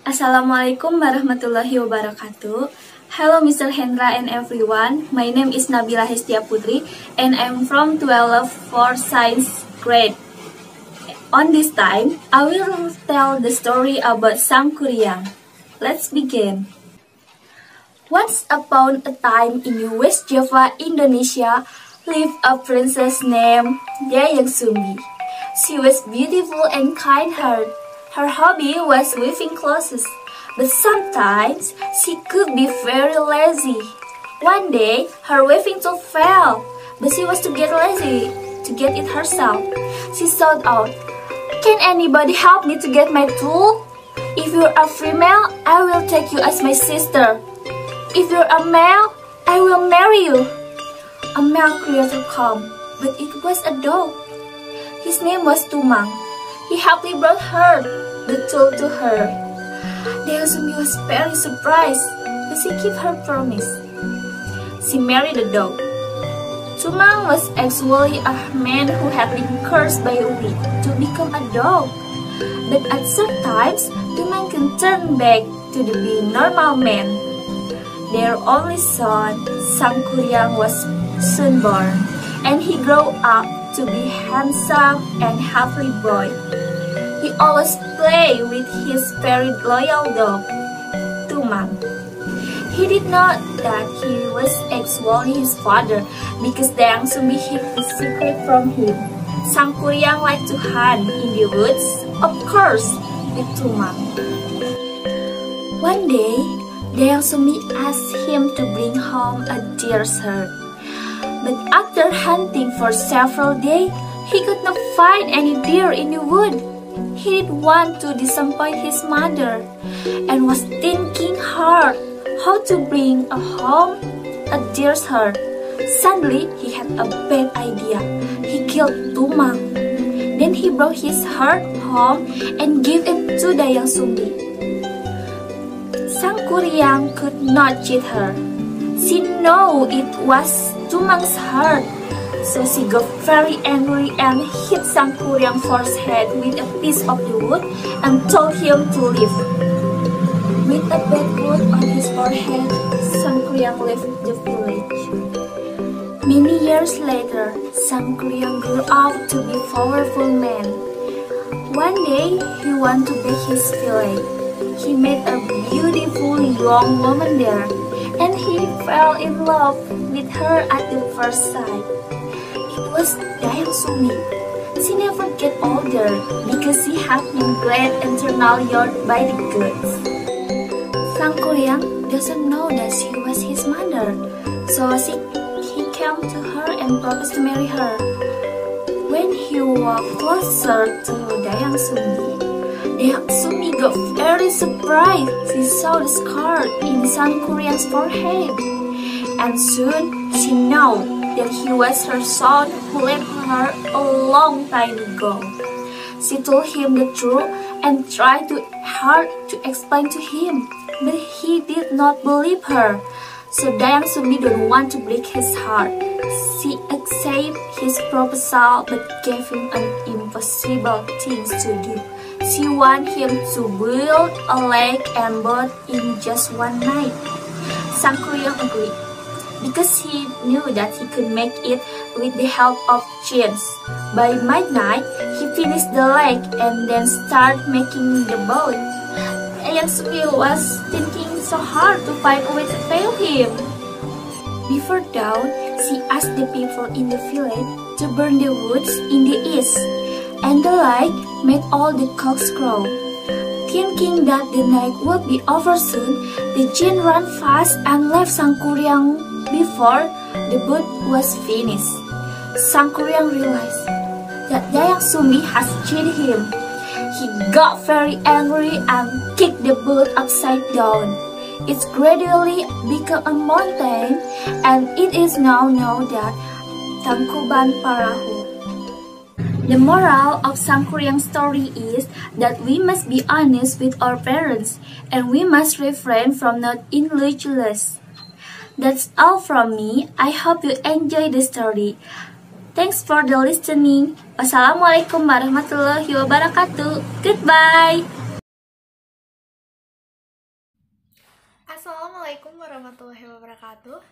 Assalamualaikum warahmatullahi wabarakatuh. Hello Mr. Hendra and everyone. My name is Nabila Hestia Putri and I'm from 12 for science grade. On this time, I will tell the story about Sangkuriang. Let's begin. Once upon a time in West Java, Indonesia, lived a princess named Dayang Sumbi. She was beautiful and kind-hearted. Her hobby was weaving clothes, but sometimes she could be very lazy. One day, her weaving tool fell, but she was too lazy to get it herself. She sought out, "Can anybody help me to get my tool? If you're a female, I will take you as my sister. If you're a male, I will marry you." A male creature came, but it was a dog. His name was Tumang. He happily brought the tool to her. Dayang Sumbi was very surprised, but she kept her promise. She married the dog. Tumang was actually a man who had been cursed by a witch to become a dog. But at some times, Tumang can turn back to being normal man. Their only son, Sangkuriang, was soon born, and he grew up to be handsome and happy boy. He always played with his very loyal dog, Tumang. He did not that he was actually his father because Dayang Sumbi hid the secret from him. Sangkuriang liked to hunt in the woods, of course, with Tumang. One day, Dayang Sumbi asked him to bring home a deer's herd. But after hunting for several days, he could not find any deer in the wood. He didn't want to disappoint his mother and was thinking hard how to bring home a deer's herd. Suddenly, he had a bad idea. He killed Tumang. Then he brought his herd home and gave it to Dayang Sumbi. Sangkuriang could not cheat her. She knew it was Tumang's herd. So she got very angry and hit Sangkuriang's forehead with a piece of the wood and told him to leave. With a bad wound on his forehead, Sangkuriang left the village. Many years later, Sangkuriang grew up to be a powerful man. One day, he wanted to bake his village. He met a beautiful young woman there, and he fell in love with her at the first sight. It was Dayang Sumbi. She never get older because she had been glad and eternally by the gods. Sangkuriang doesn't know that she was his mother, so he came to her and promised to marry her. When he walked closer to Dayang Sumbi got very surprised. She saw the scar in Sangkuriang's forehead, and soon she knew that he was her son who left her a long time ago. She told him the truth and tried hard to explain to him, but he did not believe her. So Dayang Sumbi didn't want to break his heart. She accepted his proposal but gave him an impossible thing to do. She wanted him to build a lake and boat in just one night. Sangkuriang agreed, because he knew that he could make it with the help of chance. By midnight, he finished the lake and then started making the boat. Dayang Sumbi was thinking so hard to find a way to fail him. Before dawn, she asked the people in the village to burn the woods in the east, and the light made all the cocks crow. Thinking that the night would be over soon, the jinn ran fast and left Sangkuriang before the boat was finished. Sangkuriang realized that Dayang Sumbi has cheated him. He got very angry and kicked the boat upside down. It gradually became a mountain, and it is now known as Tangkuban Parahu. The moral of Sangkuriang's story is that we must be honest with our parents, and we must refrain from not incredulous. That's all from me. I hope you enjoy the story. Thanks for the listening. Wassalamualaikum warahmatullahi wabarakatuh. Goodbye. Assalamualaikum warahmatullahi wabarakatuh.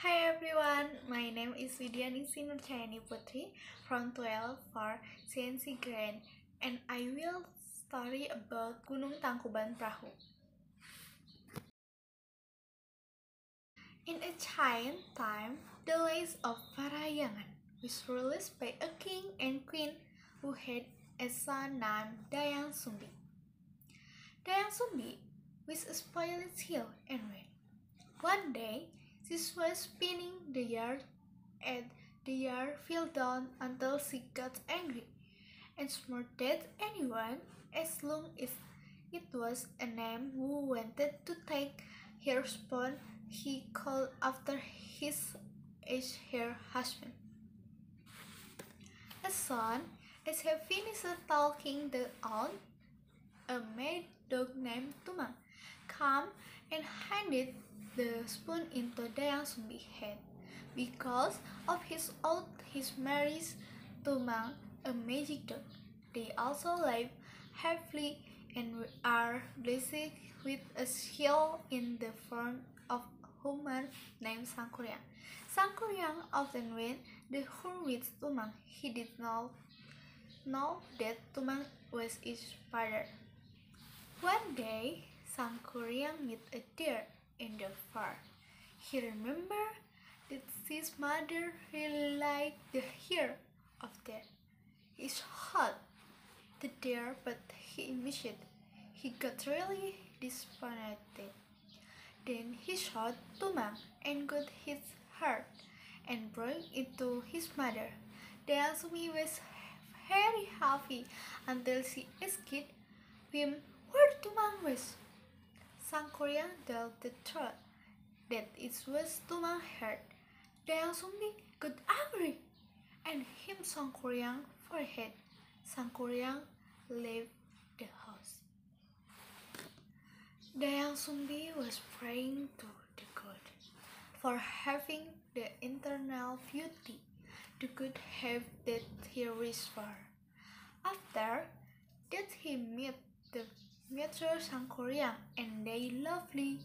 Hi everyone, my name is Widyaningsi Nurchayani Putri from 12 for CNC Grand, and I will story about Gunung Tangkuban Perahu. In A-CHANN time, the Lays of Parahyangan was released by a king and queen who had a son named Dayang Sumbi. Dayang Sumbi was a spoiled child and ran. One day, she was spinning the yarn, and the yarn fell down until she got angry and smirked at anyone as long as it was a man who wanted to take her spoon he called after his aged her husband. As soon as he finished talking the aunt, a maid dog named Tumang came and handed the spoon into Dayang Sumbi's hand. Because of his oath, his marriage Tumang, a magic dog. They also live happily and are blessed with a shield in the form of a woman named Sangkuriang. Sangkuriang often went the hunt with Tumang. He did not know that Tumang was his father. One day, Sangkuriang met a deer in the forest. He remembered that his mother really liked the hair of deer. He shot the deer, but he missed it. He got really disappointed. Then he shot Tumang and got his heart and brought it to his mother. Dayang Sumbi was very happy until she asked him where Tumang was. Sangkuriang told the truth that it was Tumang's heart. Dayang Sumbi got angry and him Sangkuriang forehead. Sangkuriang left the house. Dayang Sumbi was praying to the god for having the internal beauty the god have that he wished for. After that he met the Metro Sangkuriang and they lovely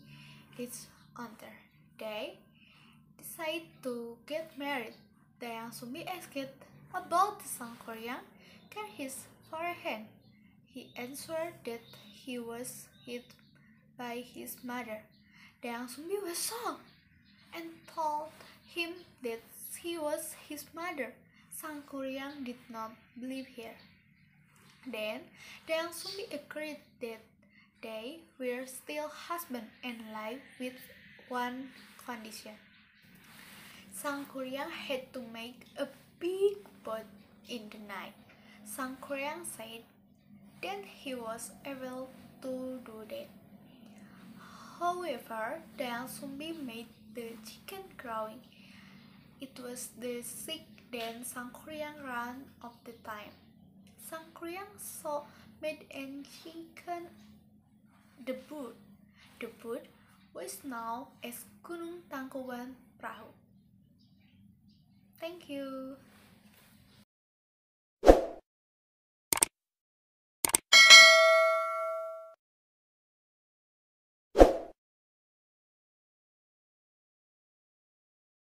each other. They decided to get married. Dayang Sumbi asked about Sangkuriang can his forehead. He answered that he was hit by his mother. Dayang Sumbi was shocked and told him that she was his mother. Sangkuriang did not believe her. Then Dayang Sumbi agreed that they were still husband and wife with one condition. Sangkuriang had to make a big boat in the night. Sangkuriang said that he was able to do that. However, Dayang Sumbi made the chicken crowing. It was the sick then Sangkuriang ran of the time. Sangkuriang saw made and chicken the boat. The boat was known as Gunung Tangkuban Perahu. Thank you.